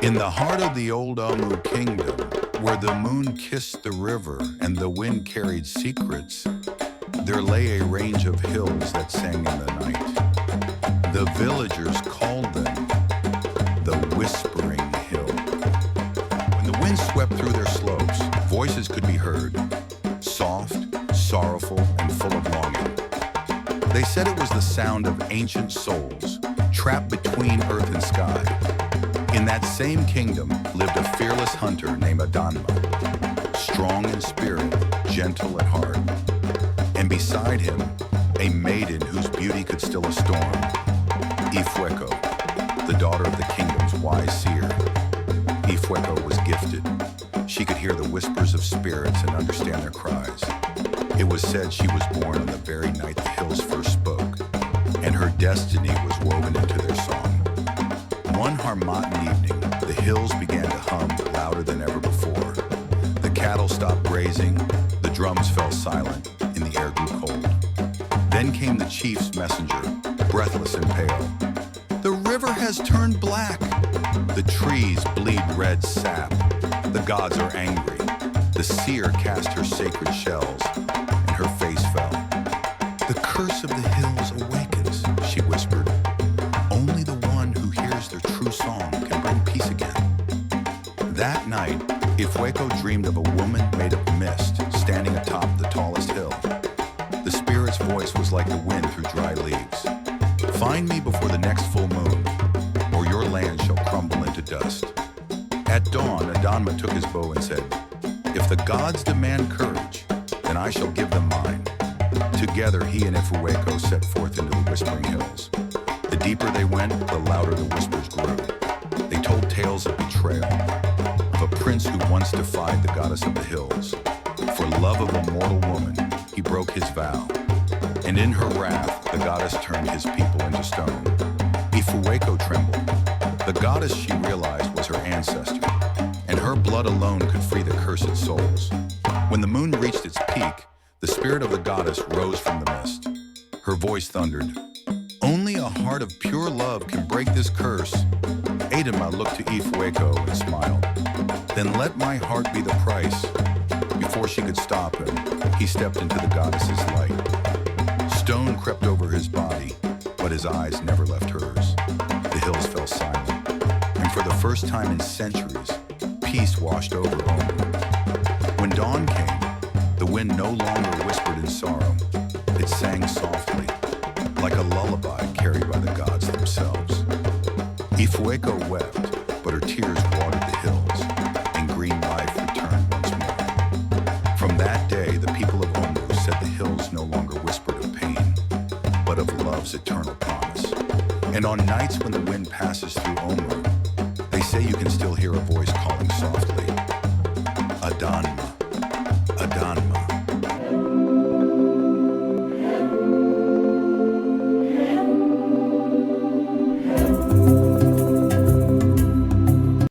In the heart of the old Omu Kingdom, where the moon kissed the river and the wind carried secrets, there lay a range of hills that sang in the night. The villagers called them the Whispering Hill. When the wind swept through their slopes, voices could be heard, soft, sorrowful, and full of longing. They said it was the sound of ancient souls, trapped between earth and sky. In that same kingdom lived a fearless hunter named Adanma, strong in spirit, gentle at heart. And beside him, a maiden whose beauty could still a storm, Ifueko, the daughter of the kingdom's wise seer. Ifueko was gifted. She could hear the whispers of spirits and understand their cries. It was said she was born on the very night the hills first spoke, and her destiny was woven into their song. One Harmattan evening, the hills began to hum louder than ever before. The cattle stopped grazing, the drums fell silent, and the air grew cold. Then came the chief's messenger, breathless and pale. The river has turned black. The trees bleed red sap. The gods are angry. The seer cast her sacred shells, and her face fell. The curse of the hills awakens, she whispered. Only the one who hears their true song can bring peace again. That night, Ifueko dreamed of a woman made of mist standing atop the tallest hill. The spirit's voice was like the wind through dry leaves. Find me before the next full moon, or your land shall crumble into dust. At dawn, Adanma took his bow and said, if the gods demand courage, then I shall give them mine. Together, he and Ifueko set forth into the Whispering Hills. The deeper they went, the louder the whispers grew. They told tales of betrayal, of a prince who once defied the goddess of the hills. For love of a mortal woman, he broke his vow. And in her wrath, the goddess turned his people into stone. Ifueko trembled. The goddess, she realized, was her ancestor, and her blood alone could free the cursed souls. When the moon reached its peak, the spirit of the goddess rose from the mist. Her voice thundered, only a heart of pure love can break this curse. Adanma looked to Ifueko and smiled. Then let my heart be the price. Before she could stop him, he stepped into the goddess's light. Stone crept over his body, but his eyes never left hers. The hills fell silent, and for the first time in centuries, peace washed over Omu. When dawn came, the wind no longer whispered in sorrow. It sang softly, like a lullaby carried by the gods themselves. Ifueko wept, but her tears watered the hills, and green life returned once more. From that day, the people of Omu said the hills no longer whispered of pain, but of love's eternal promise. And on nights when the wind passes through Omu, they say you can still hear a voice calling softly, Adanma.